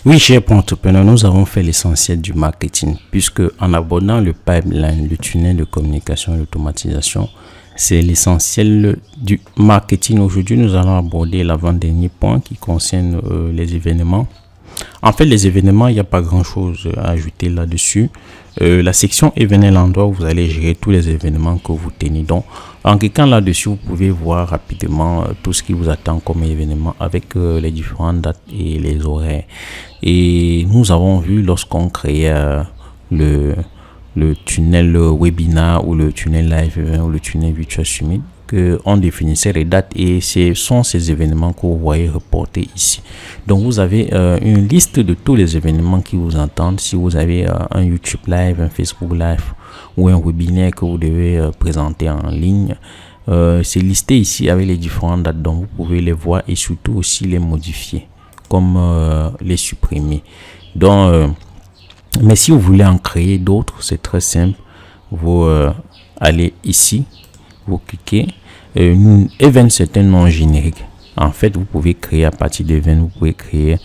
Oui, cher entrepreneur, nous avons fait l'essentiel du marketing puisque en abordant le pipeline, le tunnel de communication et l'automatisation, c'est l'essentiel du marketing. Aujourd'hui, nous allons aborder l'avant-dernier point qui concerne les événements. En fait, les événements, il n'y a pas grand-chose à ajouter là-dessus. La section événements, l'endroit où vous allez gérer tous les événements que vous tenez. Donc, en cliquant là-dessus, vous pouvez voir rapidement tout ce qui vous attend comme événement avec les différentes dates et les horaires. Et nous avons vu lorsqu'on créait le tunnel webinar ou le tunnel live event ou le tunnel virtual summit qu'on définissait les dates et ce sont ces événements que vous voyez reportés ici. Donc vous avez une liste de tous les événements qui vous entendent. Si vous avez un YouTube live, un Facebook live ou un webinaire que vous devez présenter en ligne, c'est listé ici avec les différentes dates, donc vous pouvez les voir et surtout aussi les modifier comme les supprimer. Donc mais si vous voulez en créer d'autres, c'est très simple. Vous allez ici, vous cliquez. Event, c'est un nom générique. En fait, vous pouvez créer à partir d'event, vous pouvez créer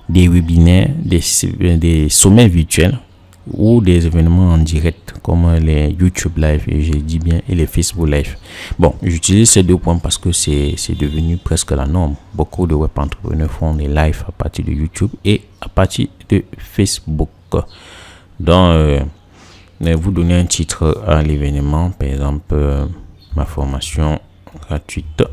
des webinaires, des sommets virtuels ou des événements en direct comme les YouTube Live et je dis bien et les Facebook Live. Bon, j'utilise ces deux points parce que c'est devenu presque la norme. Beaucoup de web entrepreneurs font des lives à partir de YouTube et à partir de Facebook. Donc, vous donnez un titre à l'événement, par exemple, ma formation gratuite.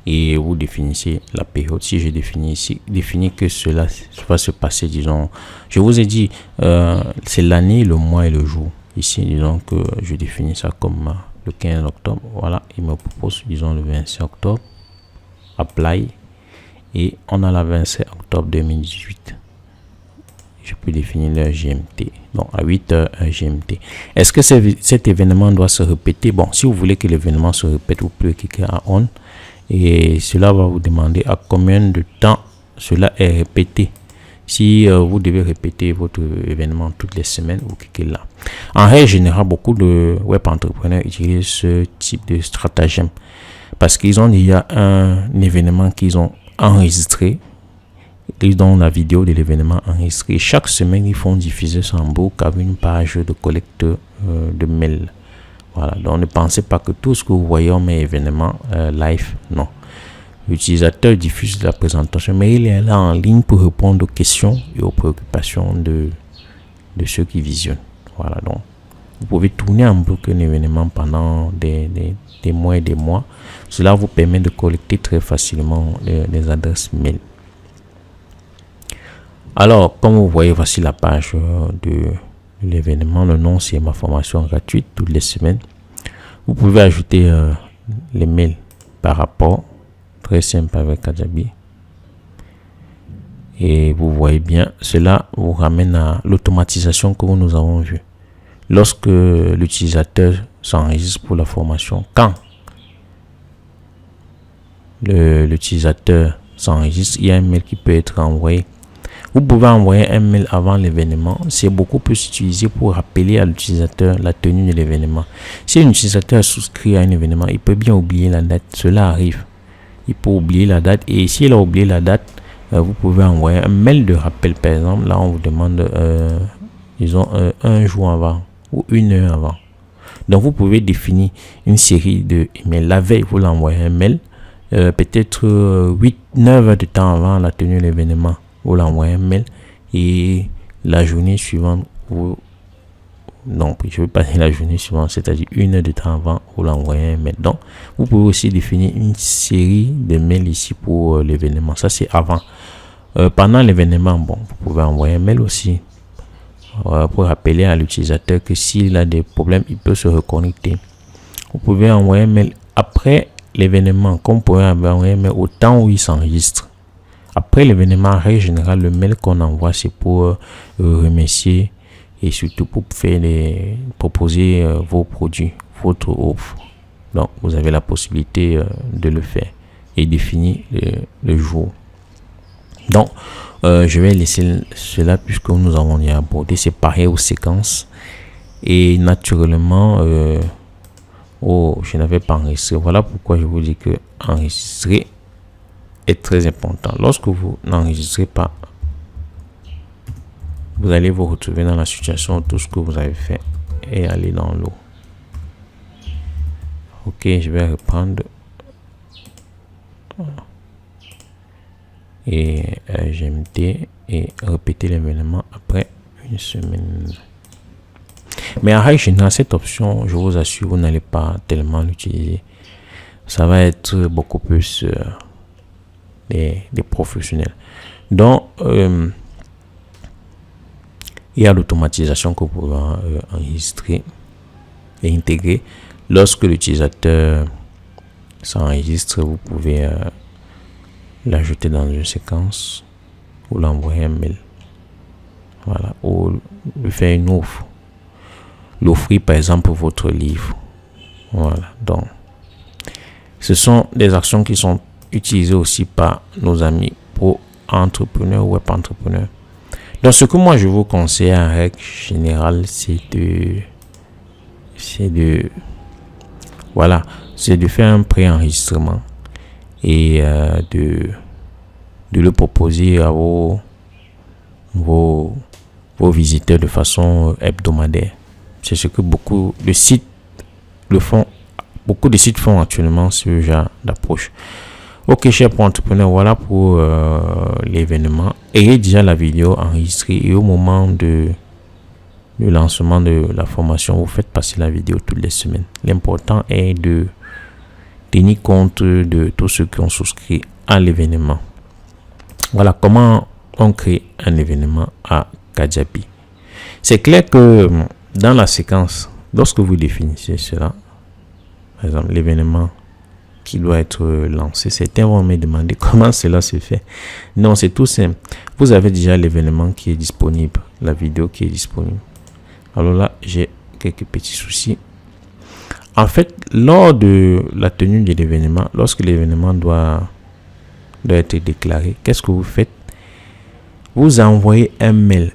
Et vous définissez la période. Si je définis ici, définis que cela va se passer, disons, je vous ai dit, c'est l'année, le mois et le jour. Ici, disons que je définis ça comme le 15 octobre. Voilà, il me propose, disons, le 25 octobre. Apply. Et on a la 27 octobre 2018. Je peux définir l'heure GMT. Donc, à 8 heures GMT. Est-ce que cet événement doit se répéter? Bon, si vous voulez que l'événement se répète, vous pouvez cliquer à On. Et cela va vous demander à combien de temps cela est répété. Si vous devez répéter votre événement toutes les semaines, vous cliquez là. En règle générale, beaucoup de web entrepreneurs utilisent ce type de stratagème parce qu'ils ont déjà un événement qu'ils ont enregistré. Ils ont la vidéo de l'événement enregistré. Chaque semaine, ils font diffuser ça en boucle avec une page de collecte de mails. Voilà, donc ne pensez pas que tout ce que vous voyez en mes événements live, non. L'utilisateur diffuse la présentation, mais il est là en ligne pour répondre aux questions et aux préoccupations de ceux qui visionnent. Voilà, donc vous pouvez tourner en boucle un événement pendant des mois et des mois. Cela vous permet de collecter très facilement les adresses mail. Alors, comme vous voyez, voici la page de l'événement. Le nom, c'est ma formation gratuite toutes les semaines. Vous pouvez ajouter les mails par rapport. Très simple avec Kajabi. Et vous voyez bien, cela vous ramène à l'automatisation que nous avons vue. Lorsque l'utilisateur s'enregistre pour la formation, quand l'utilisateur s'enregistre, il y a un mail qui peut être envoyé. Vous pouvez envoyer un mail avant l'événement. C'est beaucoup plus utilisé pour rappeler à l'utilisateur la tenue de l'événement. Si un utilisateur souscrit à un événement, il peut bien oublier la date. Cela arrive. Il peut oublier la date. Et s'il a oublié la date, vous pouvez envoyer un mail de rappel. Par exemple, là, on vous demande, disons, un jour avant ou une heure avant. Donc, vous pouvez définir une série de emails. La veille, vous l'envoyez un mail. Peut-être 8-9 heures de temps avant la tenue de l'événement. Vous l'envoyez un mail et la journée suivante, non, je veux pas dire la journée suivante, c'est-à-dire une heure de temps avant, vous l'envoyez un mail. Donc, vous pouvez aussi définir une série de mails ici pour l'événement. Ça, c'est avant. Pendant l'événement, bon, vous pouvez envoyer un mail aussi pour rappeler à l'utilisateur que s'il a des problèmes, il peut se reconnecter. Vous pouvez envoyer un mail après l'événement, comme vous pouvez envoyer un mail au temps où il s'enregistre. Après l'événement, en règle générale, le mail qu'on envoie, c'est pour remercier et surtout pour proposer vos produits, votre offre. Donc, vous avez la possibilité de le faire et définir le jour. Donc, je vais laisser cela puisque nous avons déjà abordé. C'est pareil aux séquences. Et naturellement, je n'avais pas enregistré. Voilà pourquoi je vous dis que enregistrer est très important. Lorsque vous n'enregistrez pas, vous allez vous retrouver dans la situation où tout ce que vous avez fait est allé dans l'eau. Ok, je vais reprendre et GMT et répéter l'événement après une semaine. Mais en règle générale, cette option, je vous assure, vous n'allez pas tellement l'utiliser. Ça va être beaucoup plus des professionnels. Donc, il y a l'automatisation que vous pouvez enregistrer et intégrer. Lorsque l'utilisateur s'enregistre, vous pouvez l'ajouter dans une séquence ou l'envoyer un mail. Voilà, ou lui faire une offre. L'offrir par exemple votre livre. Voilà, donc ce sont des actions qui sont utilisées aussi par nos amis pro-entrepreneurs ou web-entrepreneurs. Donc ce que moi je vous conseille en règle générale, c'est de faire un pré-enregistrement et de le proposer à vos visiteurs de façon hebdomadaire. C'est ce que beaucoup de sites font actuellement, ce genre d'approche. Ok, chers pro-entrepreneurs, voilà pour l'événement. Ayez déjà la vidéo enregistrée et au moment de lancement de la formation, vous faites passer la vidéo toutes les semaines. L'important est de tenir compte de tous ceux qui ont souscrit à l'événement. Voilà comment on crée un événement à Kajabi. C'est clair que dans la séquence, lorsque vous définissez cela, par exemple l'événement qui doit être lancé, certains vont me demander comment cela se fait. Non, c'est tout simple. Vous avez déjà l'événement qui est disponible, la vidéo qui est disponible. Alors là, j'ai quelques petits soucis. En fait, lors de la tenue de l'événement, lorsque l'événement doit être déclaré, qu'est-ce que vous faites? Vous envoyez un mail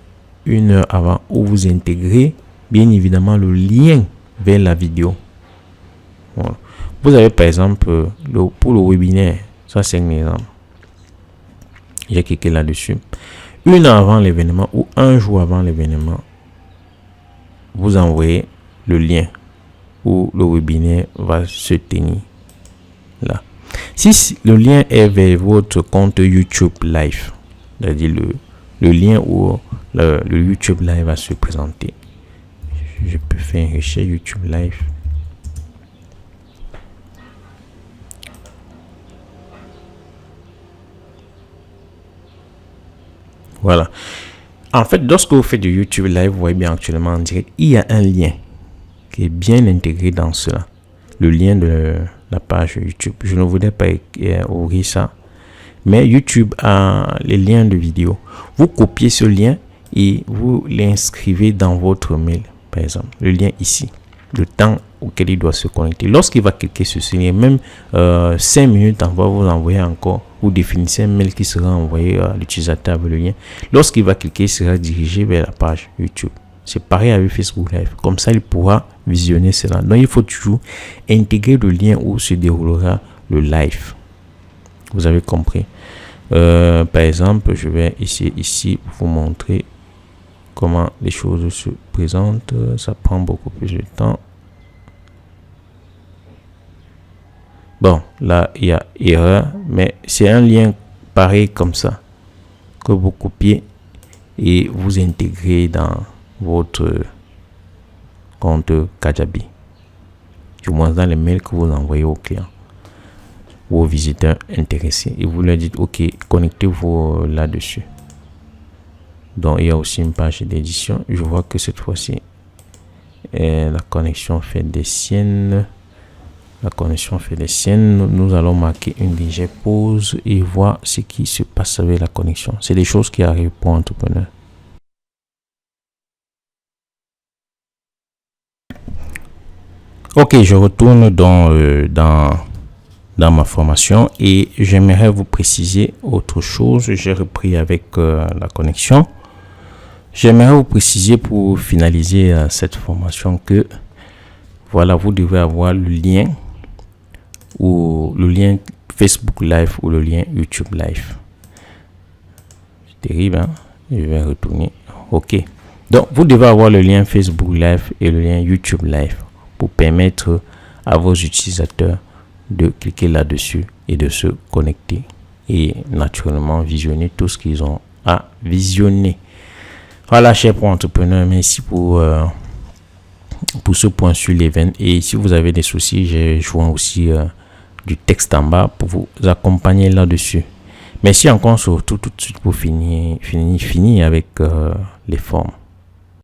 1 heure avant où vous intégrez bien évidemment le lien vers la vidéo. Voilà. Vous avez par exemple pour le webinaire, ça c'est un exemple. J'ai cliqué là-dessus. 1 heure avant l'événement ou un jour avant l'événement, vous envoyez le lien où le webinaire va se tenir là. Si le lien est vers votre compte YouTube Live, c'est-à-dire le lien où le YouTube Live va se présenter, je peux faire une recherche YouTube Live. Voilà. En fait, lorsque vous faites du YouTube Live, vous voyez bien actuellement en direct, il y a un lien qui est bien intégré dans cela. Le lien de la page YouTube. Je ne voudrais pas ouvrir ça. Mais YouTube a les liens de vidéo. Vous copiez ce lien et vous l'inscrivez dans votre mail. Par exemple, le lien ici. Le temps auquel il doit se connecter. Lorsqu'il va cliquer sur ce lien, même 5 minutes avant, vous envoyez encore, vous définissez un mail qui sera envoyé à l'utilisateur avec le lien. Lorsqu'il va cliquer, il sera dirigé vers la page YouTube. C'est pareil avec Facebook Live. Comme ça, il pourra visionner cela. Donc, il faut toujours intégrer le lien où se déroulera le live. Vous avez compris. Par exemple, je vais ici vous montrer comment les choses se présentent. Ça prend beaucoup plus de temps. Bon, là, il y a erreur, mais c'est un lien pareil comme ça que vous copiez et vous intégrez dans votre compte Kajabi. Du moins dans les mails que vous envoyez aux clients ou aux visiteurs intéressés. Et vous leur dites, OK, connectez-vous là-dessus. Donc, il y a aussi une page d'édition. Je vois que cette fois-ci, la connexion fait des siennes. Nous allons marquer une légère pause et voir ce qui se passe avec la connexion. C'est des choses qui arrivent pour entrepreneurs. Ok, je retourne dans ma formation et j'aimerais vous préciser autre chose. J'ai repris avec la connexion. J'aimerais vous préciser pour finaliser cette formation que voilà, vous devez avoir le lien Facebook Live ou le lien YouTube Live. C'est terrible, hein? Je vais retourner. OK. Donc, vous devez avoir le lien Facebook Live et le lien YouTube Live pour permettre à vos utilisateurs de cliquer là-dessus et de se connecter et naturellement visionner tout ce qu'ils ont à visionner. Voilà, chers pro-entrepreneurs, merci pour ce point sur l'événement. Et si vous avez des soucis, j'ai joint aussi du texte en bas pour vous accompagner là-dessus. Merci encore surtout tout de suite pour finir avec les formes.